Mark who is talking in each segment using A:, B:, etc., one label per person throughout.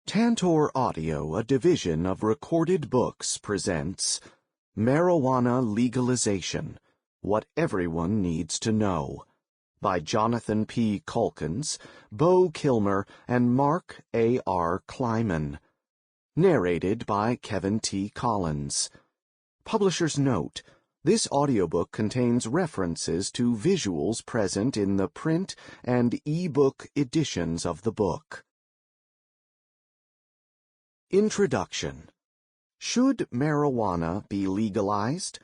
A: Tantor Audio, a division of Recorded Books, presents Marijuana Legalization, What Everyone Needs to Know, by Jonathan P. Caulkins, Beau Kilmer, and Mark A.R. Kleiman. Narrated by Kevin T. Collins. Publisher's note: this audiobook contains references to visuals present in the print and e-book editions of the book. Introduction. Should marijuana be legalized?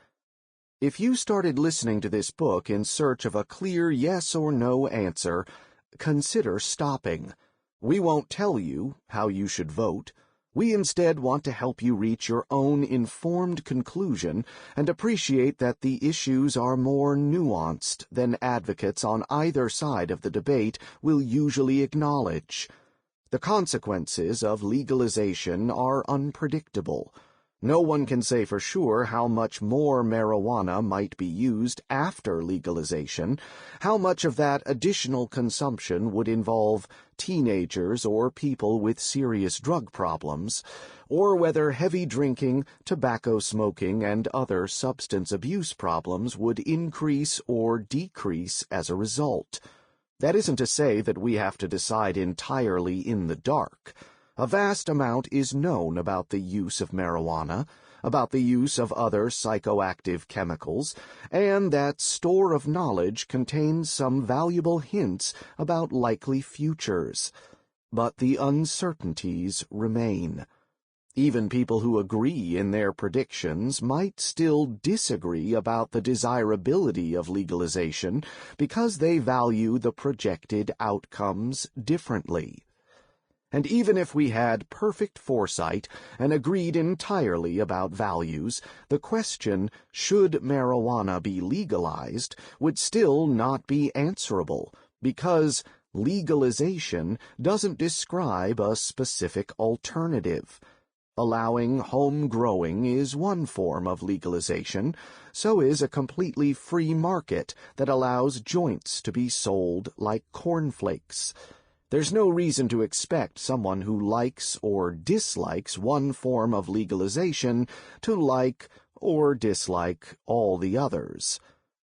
A: If you started listening to this book in search of a clear yes or no answer, consider stopping. We won't tell you how you should vote. We instead want to help you reach your own informed conclusion and appreciate that the issues are more nuanced than advocates on either side of the debate will usually acknowledge. The consequences of legalization are unpredictable. No one can say for sure how much more marijuana might be used after legalization, how much of that additional consumption would involve teenagers or people with serious drug problems, or whether heavy drinking, tobacco smoking, and other substance abuse problems would increase or decrease as a result. That isn't to say that we have to decide entirely in the dark. A vast amount is known about the use of marijuana, about the use of other psychoactive chemicals, and that store of knowledge contains some valuable hints about likely futures. But the uncertainties remain. Even people who agree in their predictions might still disagree about the desirability of legalization because they value the projected outcomes differently. And even if we had perfect foresight and agreed entirely about values, the question, should marijuana be legalized, would still not be answerable, because legalization doesn't describe a specific alternative. Allowing home growing is one form of legalization, so is a completely free market that allows joints to be sold like cornflakes. There's no reason to expect someone who likes or dislikes one form of legalization to like or dislike all the others.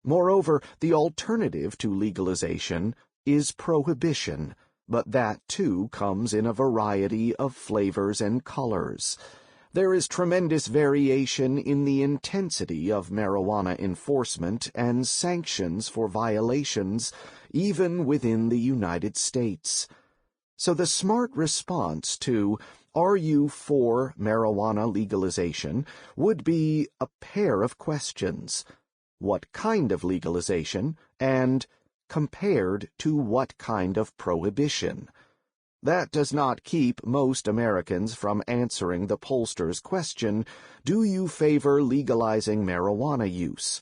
A: Moreover, the alternative to legalization is prohibition, but that too comes in a variety of flavors and colors. There is tremendous variation in the intensity of marijuana enforcement and sanctions for violations, even within the United States. So the smart response to, "Are you for marijuana legalization?" would be a pair of questions. What kind of legalization? And compared to what kind of prohibition? That does not keep most Americans from answering the pollster's question, do you favor legalizing marijuana use?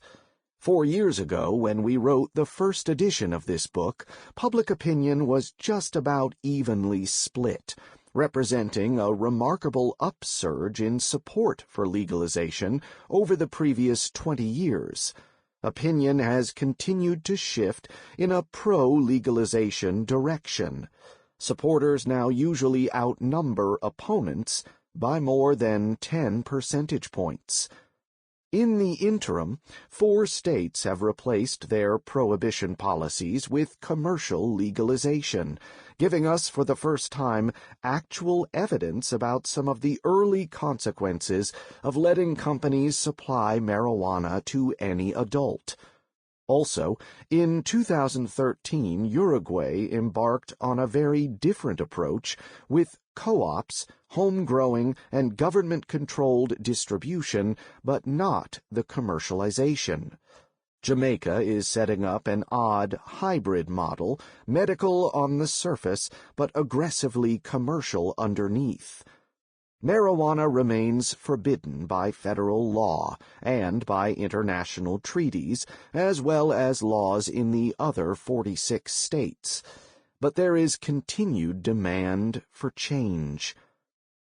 A: 4 years ago, when we wrote the first edition of this book, public opinion was just about evenly split, representing a remarkable upsurge in support for legalization over the previous 20 years. Opinion has continued to shift in a pro-legalization direction. Supporters now usually outnumber opponents by more than 10 percentage points. In the interim, 4 states have replaced their prohibition policies with commercial legalization, giving us for the first time actual evidence about some of the early consequences of letting companies supply marijuana to any adult. Also, in 2013, Uruguay embarked on a very different approach with co-ops, home-growing, and government-controlled distribution, but not the commercialization. Jamaica is setting up an odd hybrid model, medical on the surface, but aggressively commercial underneath. Marijuana remains forbidden by federal law and by international treaties, as well as laws in the other 46 states. But there is continued demand for change.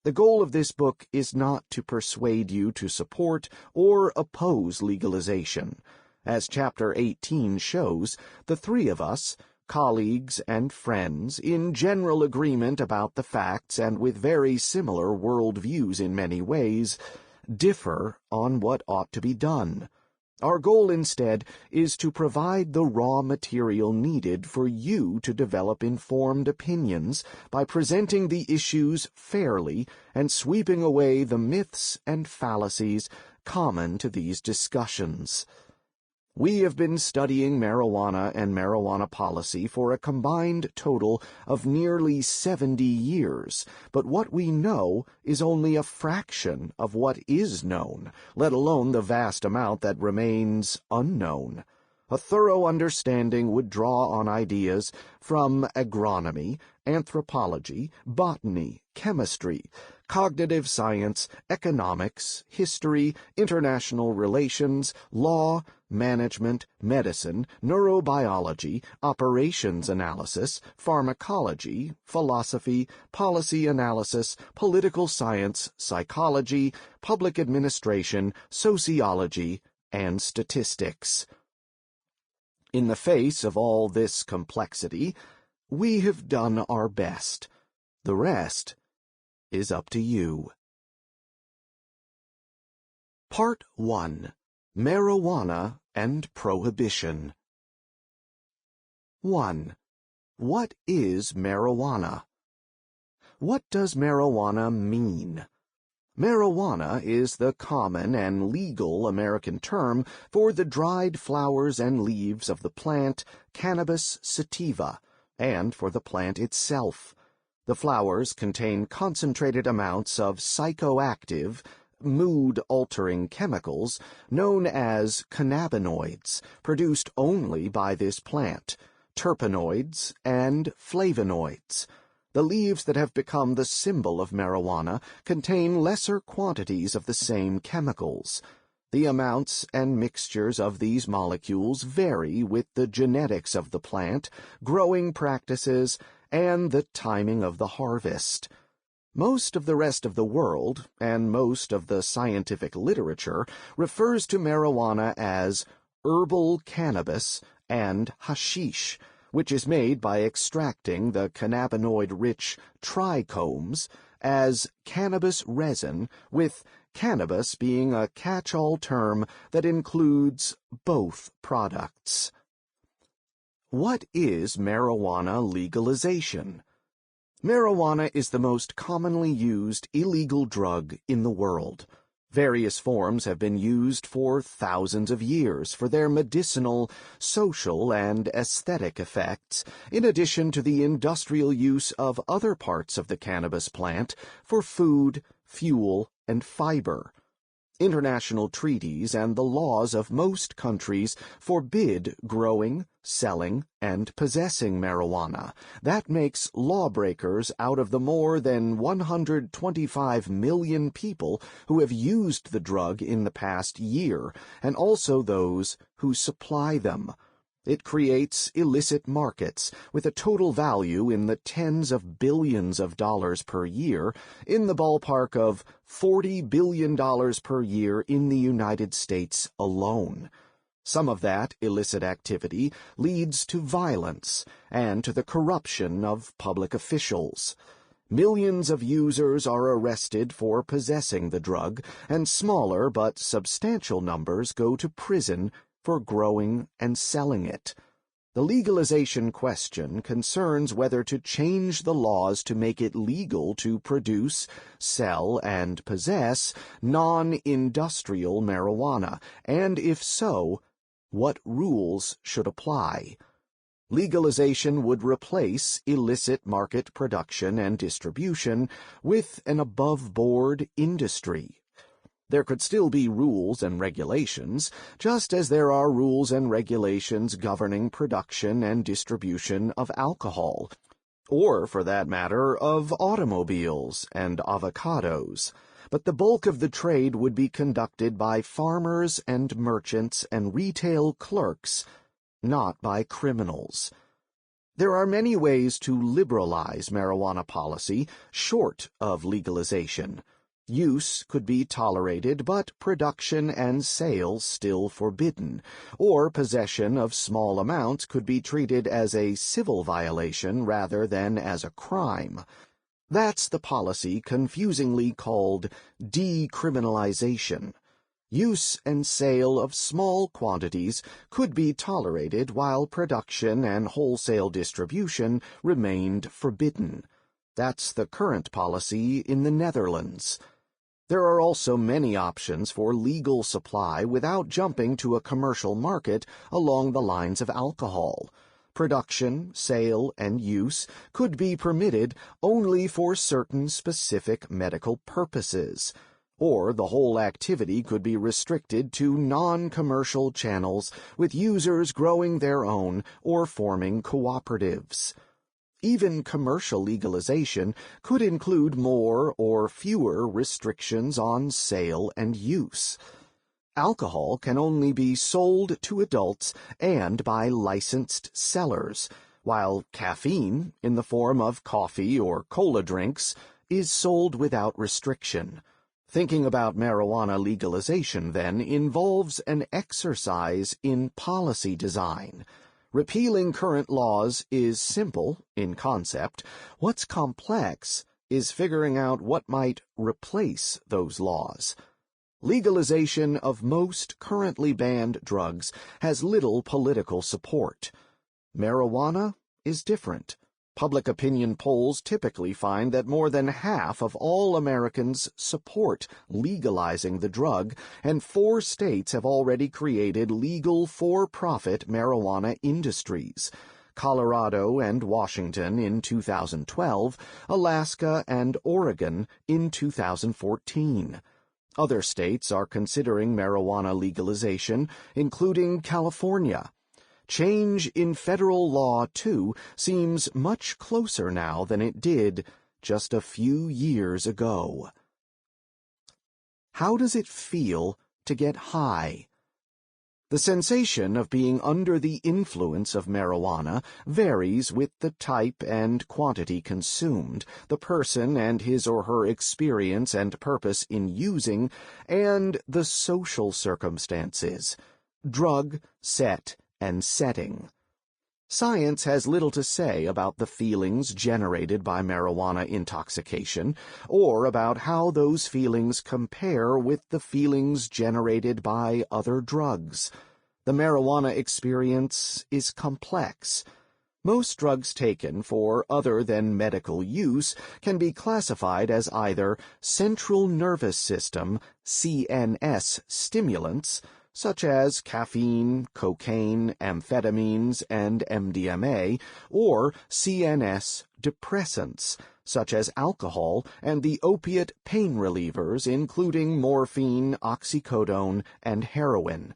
A: The goal of this book is not to persuade you to support or oppose legalization. As Chapter 18 shows, the 3 of us, colleagues and friends, in general agreement about the facts and with very similar world views in many ways, differ on what ought to be done. Our goal, instead, is to provide the raw material needed for you to develop informed opinions by presenting the issues fairly and sweeping away the myths and fallacies common to these discussions. We have been studying marijuana and marijuana policy for a combined total of nearly 70 years, but what we know is only a fraction of what is known, let alone the vast amount that remains unknown. A thorough understanding would draw on ideas from agronomy, anthropology, botany, chemistry, cognitive science, economics, history, international relations, law, management, medicine, neurobiology, operations analysis, pharmacology, philosophy, policy analysis, political science, psychology, public administration, sociology, and statistics. In the face of all this complexity, we have done our best. The rest is up to you. Part 1. Marijuana and Prohibition. 1. What is marijuana? What does marijuana mean? Marijuana is the common and legal American term for the dried flowers and leaves of the plant Cannabis sativa, and for the plant itself. The flowers contain concentrated amounts of psychoactive, mood-altering chemicals known as cannabinoids, produced only by this plant, terpenoids, and flavonoids. The leaves that have become the symbol of marijuana contain lesser quantities of the same chemicals. The amounts and mixtures of these molecules vary with the genetics of the plant, growing practices, and the timing of the harvest. Most of the rest of the world, and most of the scientific literature, refers to marijuana as herbal cannabis and hashish, which is made by extracting the cannabinoid-rich trichomes, as cannabis resin, with cannabis being a catch-all term that includes both products. What is marijuana legalization? Marijuana is the most commonly used illegal drug in the world. Various forms have been used for thousands of years for their medicinal, social, and aesthetic effects, in addition to the industrial use of other parts of the cannabis plant for food, fuel, and fiber. International treaties and the laws of most countries forbid growing, selling, and possessing marijuana. That makes lawbreakers out of the more than 125 million people who have used the drug in the past year, and also those who supply them. It creates illicit markets with a total value in the tens of billions of dollars per year, in the ballpark of $40 billion per year in the United States alone. Some of that illicit activity leads to violence and to the corruption of public officials. Millions of users are arrested for possessing the drug, and smaller but substantial numbers go to prison for growing and selling it. The legalization question concerns whether to change the laws to make it legal to produce, sell, and possess non-industrial marijuana, and if so, what rules should apply. Legalization would replace illicit market production and distribution with an above-board industry. There could still be rules and regulations, just as there are rules and regulations governing production and distribution of alcohol, or, for that matter, of automobiles and avocados. But the bulk of the trade would be conducted by farmers and merchants and retail clerks, not by criminals. There are many ways to liberalize marijuana policy short of legalization. Use could be tolerated, but production and sale still forbidden, or possession of small amounts could be treated as a civil violation rather than as a crime. That's the policy confusingly called decriminalization. Use and sale of small quantities could be tolerated while production and wholesale distribution remained forbidden. That's the current policy in the Netherlands. There are also many options for legal supply without jumping to a commercial market along the lines of alcohol. Production, sale, and use could be permitted only for certain specific medical purposes, or the whole activity could be restricted to non-commercial channels with users growing their own or forming cooperatives. Even commercial legalization could include more or fewer restrictions on sale and use. Alcohol can only be sold to adults and by licensed sellers, while caffeine, in the form of coffee or cola drinks, is sold without restriction. Thinking about marijuana legalization, then, involves an exercise in policy design. Repealing current laws is simple in concept. What's complex is figuring out what might replace those laws. Legalization of most currently banned drugs has little political support. Marijuana is different. Public opinion polls typically find that more than half of all Americans support legalizing the drug, and 4 states have already created legal for-profit marijuana industries: Colorado and Washington in 2012, Alaska and Oregon in 2014. Other states are considering marijuana legalization, including California. Change in federal law, too, seems much closer now than it did just a few years ago. How does it feel to get high? The sensation of being under the influence of marijuana varies with the type and quantity consumed, the person and his or her experience and purpose in using, and the social circumstances. Drug, set, and setting. Science has little to say about the feelings generated by marijuana intoxication, or about how those feelings compare with the feelings generated by other drugs. The marijuana experience is complex. Most drugs taken for other than medical use can be classified as either central nervous system, CNS, stimulants, such as caffeine, cocaine, amphetamines, and MDMA, or CNS depressants, such as alcohol and the opiate pain relievers including morphine, oxycodone, and heroin.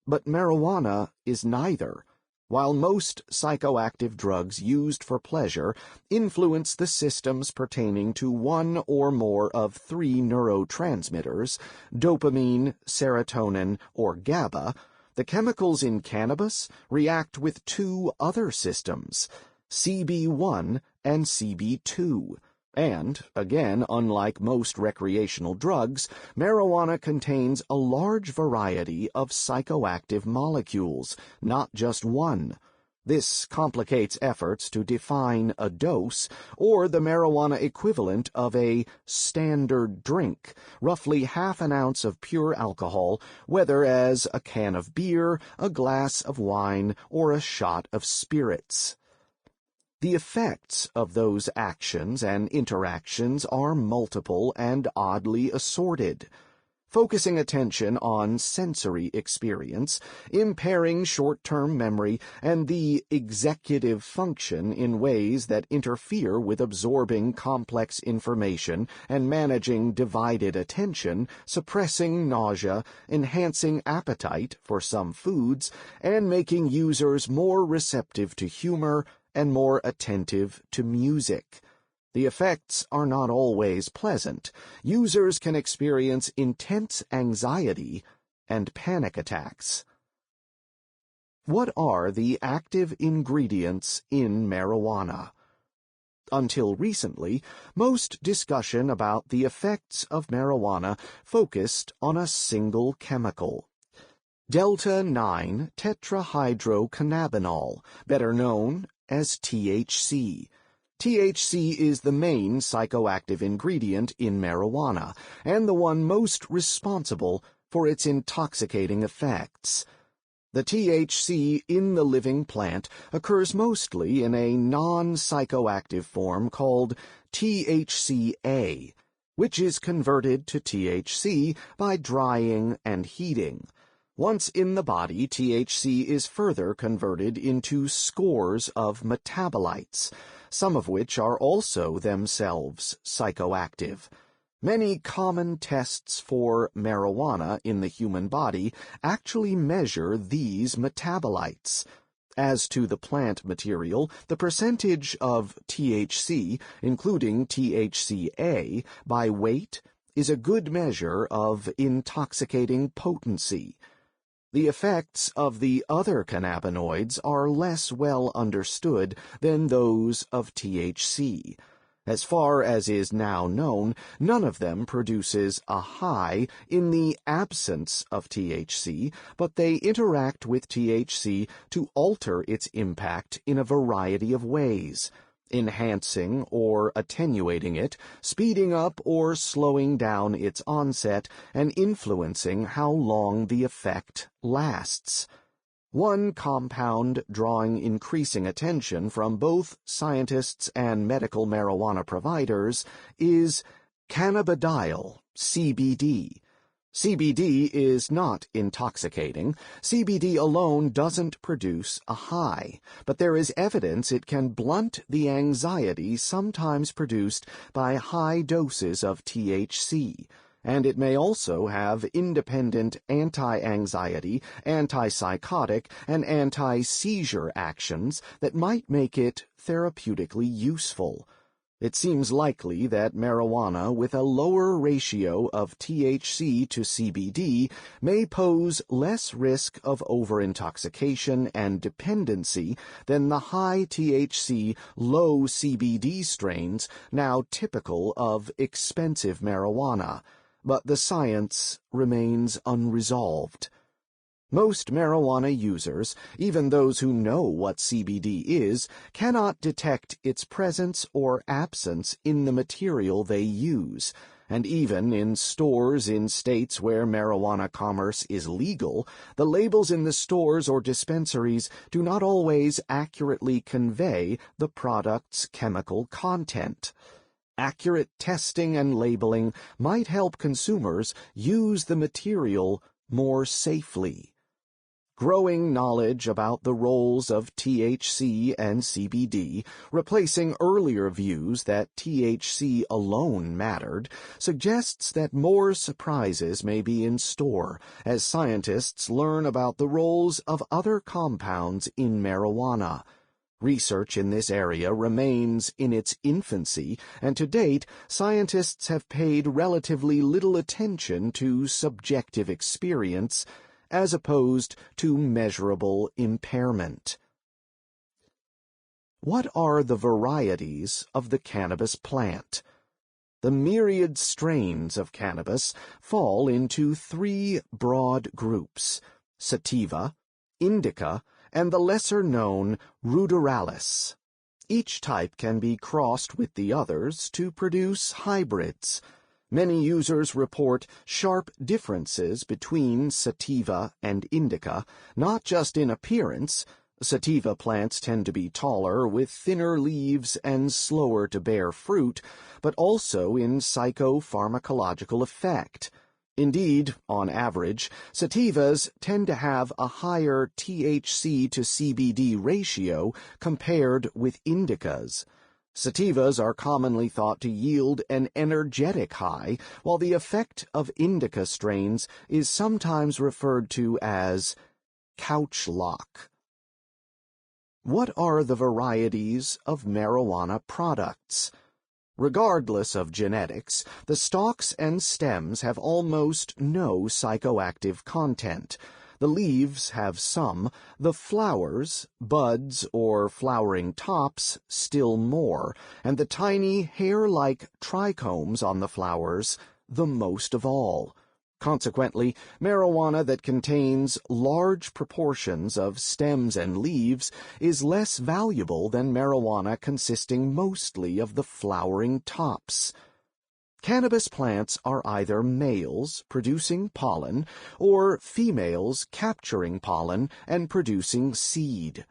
A: But marijuana is neither. While most psychoactive drugs used for pleasure influence the systems pertaining to one or more of 3 neurotransmitters, dopamine, serotonin, or GABA, the chemicals in cannabis react with 2 other systems, CB1 and CB2. And, again, unlike most recreational drugs, marijuana contains a large variety of psychoactive molecules, not just one. This complicates efforts to define a dose, or the marijuana equivalent of a standard drink, roughly half an ounce of pure alcohol, whether as a can of beer, a glass of wine, or a shot of spirits. The effects of those actions and interactions are multiple and oddly assorted, focusing attention on sensory experience, impairing short-term memory, and the executive function in ways that interfere with absorbing complex information and managing divided attention, suppressing nausea, enhancing appetite for some foods, and making users more receptive to humor and more attentive to music. The effects are not always pleasant. Users can experience intense anxiety and panic attacks. What are the active ingredients in marijuana? Until recently, most discussion about the effects of marijuana focused on a single chemical. Delta-9 tetrahydrocannabinol, better known as THC. THC is the main psychoactive ingredient in marijuana, and the one most responsible for its intoxicating effects. The THC in the living plant occurs mostly in a non-psychoactive form called THCA, which is converted to THC by drying and heating. Once in the body, THC is further converted into scores of metabolites, some of which are also themselves psychoactive. Many common tests for marijuana in the human body actually measure these metabolites. As to the plant material, the percentage of THC, including THCA, by weight is a good measure of intoxicating potency. The effects of the other cannabinoids are less well understood than those of THC. As far as is now known, none of them produces a high in the absence of THC, but they interact with THC to alter its impact in a variety of ways, enhancing or attenuating it, speeding up or slowing down its onset, and influencing how long the effect lasts. One compound drawing increasing attention from both scientists and medical marijuana providers is cannabidiol, CBD. CBD is not intoxicating. CBD alone doesn't produce a high, but there is evidence it can blunt the anxiety sometimes produced by high doses of THC. And it may also have independent anti-anxiety, antipsychotic, and anti-seizure actions that might make it therapeutically useful. It seems likely that marijuana with a lower ratio of THC to CBD may pose less risk of overintoxication and dependency than the high THC, low CBD strains now typical of expensive marijuana. But the science remains unresolved. Most marijuana users, even those who know what CBD is, cannot detect its presence or absence in the material they use, and even in stores in states where marijuana commerce is legal, the labels in the stores or dispensaries do not always accurately convey the product's chemical content. Accurate testing and labeling might help consumers use the material more safely. Growing knowledge about the roles of THC and CBD, replacing earlier views that THC alone mattered, suggests that more surprises may be in store as scientists learn about the roles of other compounds in marijuana. Research in this area remains in its infancy, and to date, scientists have paid relatively little attention to subjective experience as opposed to measurable impairment. What are the varieties of the cannabis plant? The myriad strains of cannabis fall into three broad groups: sativa, indica, and the lesser-known ruderalis. Each type can be crossed with the others to produce hybrids. Many users report sharp differences between sativa and indica, not just in appearance. Sativa plants tend to be taller, with thinner leaves and slower to bear fruit, but also in psychopharmacological effect. Indeed, on average, sativas tend to have a higher THC to CBD ratio compared with indicas. Sativas are commonly thought to yield an energetic high, while the effect of indica strains is sometimes referred to as couch lock. What are the varieties of marijuana products? Regardless of genetics, the stalks and stems have almost no psychoactive content. The leaves have some, the flowers, buds, or flowering tops still more, and the tiny hair-like trichomes on the flowers the most of all. Consequently, marijuana that contains large proportions of stems and leaves is less valuable than marijuana consisting mostly of the flowering tops. Cannabis plants are either males producing pollen or females capturing pollen and producing seed.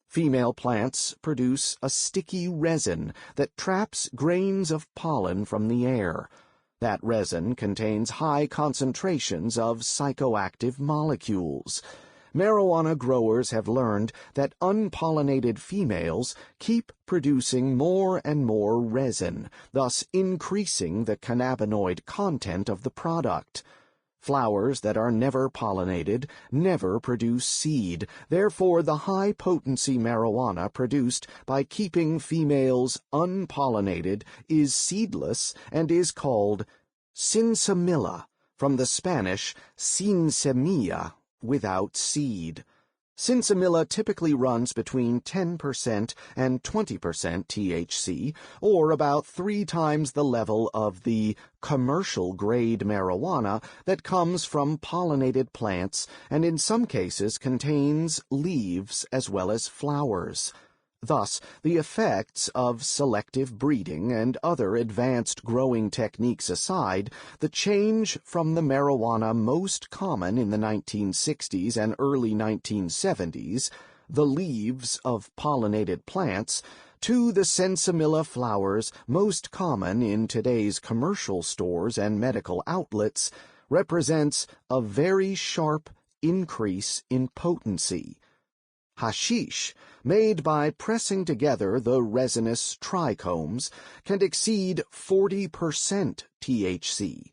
A: Female plants produce a sticky resin that traps grains of pollen from the air. That resin contains high concentrations of psychoactive molecules. Marijuana growers have learned that unpollinated females keep producing more and more resin, thus increasing the cannabinoid content of the product. Flowers that are never pollinated never produce seed. Therefore, the high-potency marijuana produced by keeping females unpollinated is seedless and is called sinsemilla, from the Spanish sin semilla, without seed. Sinsemilla typically runs between 10% and 20% THC, or about 3 times the level of the commercial-grade marijuana that comes from pollinated plants and in some cases contains leaves as well as flowers. Thus, the effects of selective breeding and other advanced growing techniques aside, the change from the marijuana most common in the 1960s and early 1970s, the leaves of pollinated plants, to the sinsemilla flowers most common in today's commercial stores and medical outlets, represents a very sharp increase in potency. Hashish, made by pressing together the resinous trichomes, can exceed 40% THC.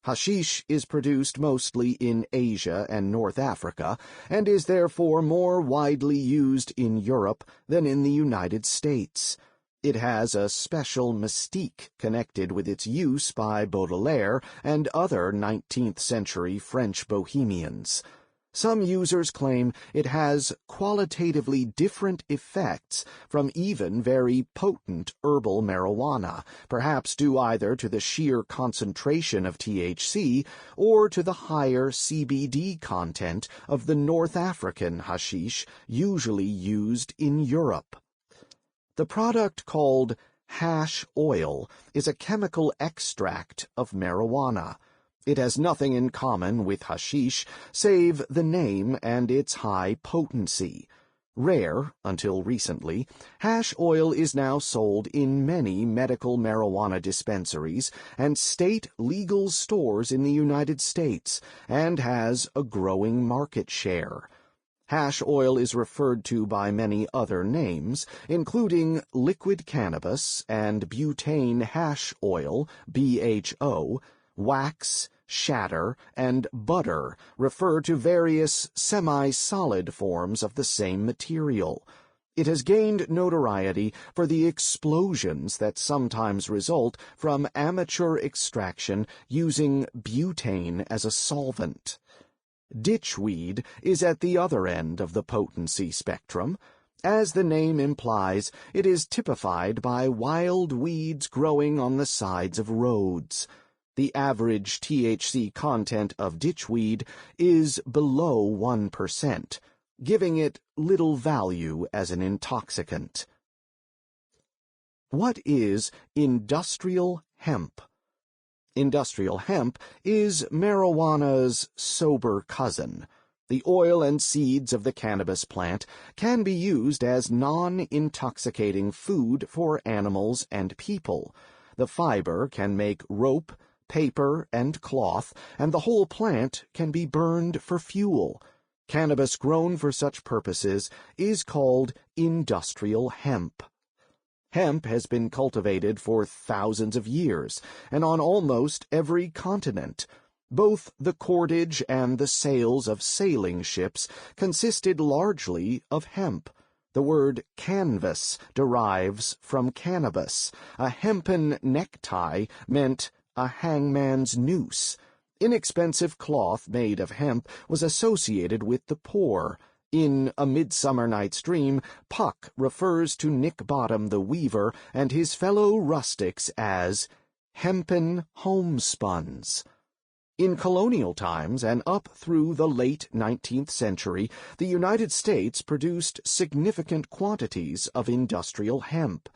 A: Hashish is produced mostly in Asia and North Africa, and is therefore more widely used in Europe than in the United States. It has a special mystique connected with its use by Baudelaire and other 19th-century French bohemians. Some users claim it has qualitatively different effects from even very potent herbal marijuana, perhaps due either to the sheer concentration of THC or to the higher CBD content of the North African hashish usually used in Europe. The product called hash oil is a chemical extract of marijuana. It has nothing in common with hashish save the name and its high potency. Rare, until recently, hash oil is now sold in many medical marijuana dispensaries and state legal stores in the United States and has a growing market share. Hash oil is referred to by many other names, including liquid cannabis and butane hash oil, BHO, wax, shatter, and butter refer to various semi-solid forms of the same material. It has gained notoriety for the explosions that sometimes result from amateur extraction using butane as a solvent. Ditchweed is at the other end of the potency spectrum. As the name implies, it is typified by wild weeds growing on the sides of roads. The average THC content of ditchweed is below 1%, giving it little value as an intoxicant. What is industrial hemp? Industrial hemp is marijuana's sober cousin. The oil and seeds of the cannabis plant can be used as non-intoxicating food for animals and people. The fiber can make rope, paper, and cloth, and the whole plant can be burned for fuel. Cannabis grown for such purposes is called industrial hemp. Hemp has been cultivated for thousands of years, and on almost every continent. Both the cordage and the sails of sailing ships consisted largely of hemp. The word canvas derives from cannabis. A hempen necktie meant a hangman's noose. Inexpensive cloth made of hemp was associated with the poor. In A Midsummer Night's Dream, Puck refers to Nick Bottom the weaver and his fellow rustics as hempen homespuns. In colonial times and up through the late 19th century, the United States produced significant quantities of industrial hemp.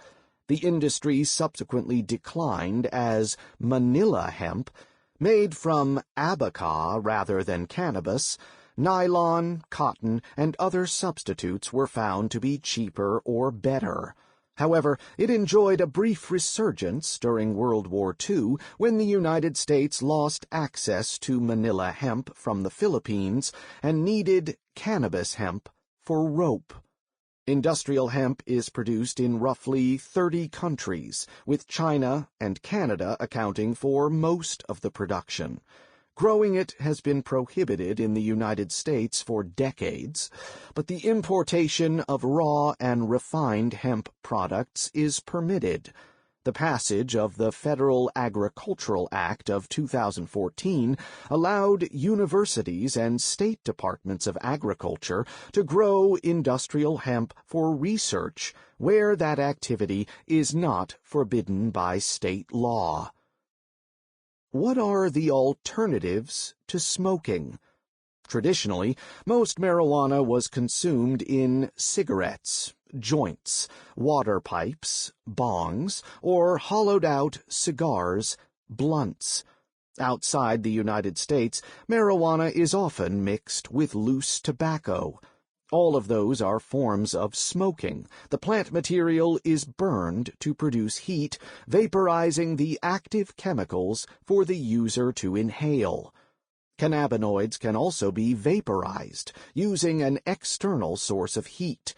A: The industry subsequently declined as Manila hemp, made from abaca rather than cannabis. Nylon, cotton, and other substitutes were found to be cheaper or better. However, it enjoyed a brief resurgence during World War II when the United States lost access to Manila hemp from the Philippines and needed cannabis hemp for rope. Industrial hemp is produced in roughly 30 countries, with China and Canada accounting for most of the production. Growing it has been prohibited in the United States for decades, but the importation of raw and refined hemp products is permitted. The passage of the Federal Agricultural Act of 2014 allowed universities and state departments of agriculture to grow industrial hemp for research, where that activity is not forbidden by state law. What are the alternatives to smoking? Traditionally, most marijuana was consumed in cigarettes, joints, water pipes, bongs, or hollowed-out cigars, blunts. Outside the United States, marijuana is often mixed with loose tobacco. All of those are forms of smoking. The plant material is burned to produce heat, vaporizing the active chemicals for the user to inhale. Cannabinoids can also be vaporized, using an external source of heat.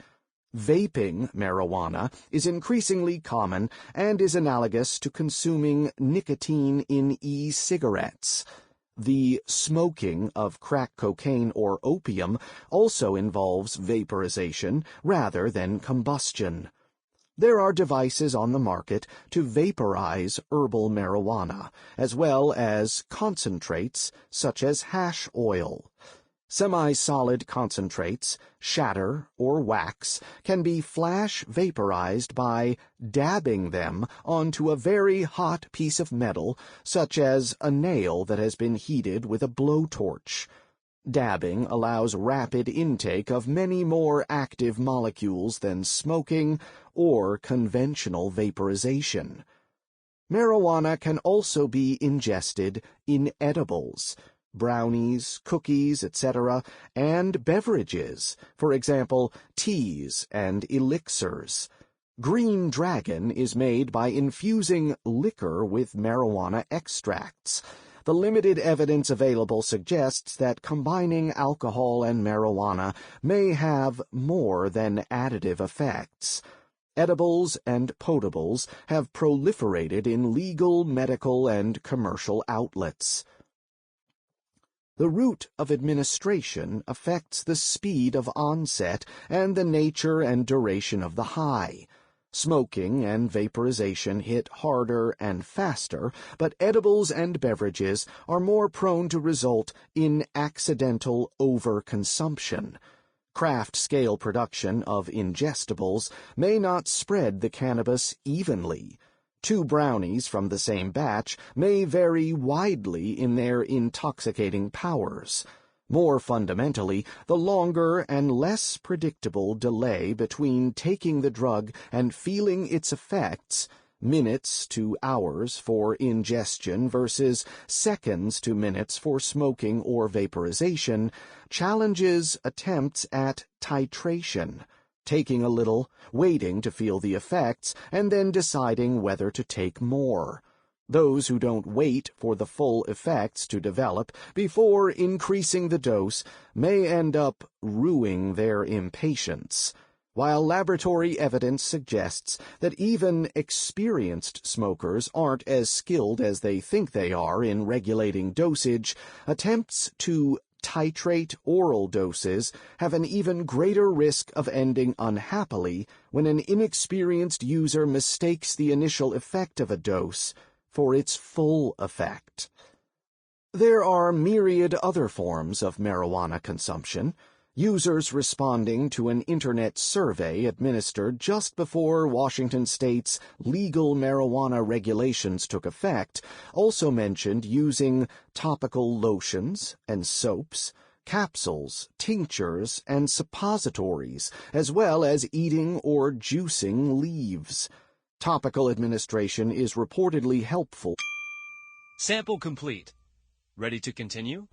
A: Vaping marijuana is increasingly common and is analogous to consuming nicotine in e-cigarettes. The smoking of crack cocaine or opium also involves vaporization rather than combustion. There are devices on the market to vaporize herbal marijuana, as well as concentrates such as hash oil. Semi-solid concentrates, shatter, or wax can be flash vaporized by dabbing them onto a very hot piece of metal, such as a nail that has been heated with a blowtorch. Dabbing allows rapid intake of many more active molecules than smoking or conventional vaporization. Marijuana can also be ingested in edibles, brownies, cookies, etc., and beverages, for example, teas and elixirs. Green Dragon is made by infusing liquor with marijuana extracts. The limited evidence available suggests that combining alcohol and marijuana may have more than additive effects. Edibles and potables have proliferated in legal, medical, and commercial outlets. The route of administration affects the speed of onset and the nature and duration of the high. Smoking and vaporization hit harder and faster, but edibles and beverages are more prone to result in accidental overconsumption. Craft-scale production of ingestibles may not spread the cannabis evenly. 2 brownies from the same batch may vary widely in their intoxicating powers. More fundamentally, the longer and less predictable delay between taking the drug and feeling its effects, minutes to hours for ingestion versus seconds to minutes for smoking or vaporization, challenges attempts at titration. Taking a little, waiting to feel the effects, and then deciding whether to take more. Those who don't wait for the full effects to develop before increasing the dose may end up ruining their impatience, while laboratory evidence suggests that even experienced smokers aren't as skilled as they think they are in regulating dosage. Attempts to titrate oral doses have an even greater risk of ending unhappily when an inexperienced user mistakes the initial effect of a dose for its full effect. There are myriad other forms of marijuana consumption. Users responding to an internet survey administered just before Washington state's legal marijuana regulations took effect also mentioned using topical lotions and soaps, capsules, tinctures, and suppositories, as well as eating or juicing leaves. Topical administration is reportedly helpful.
B: Sample complete. Ready to continue?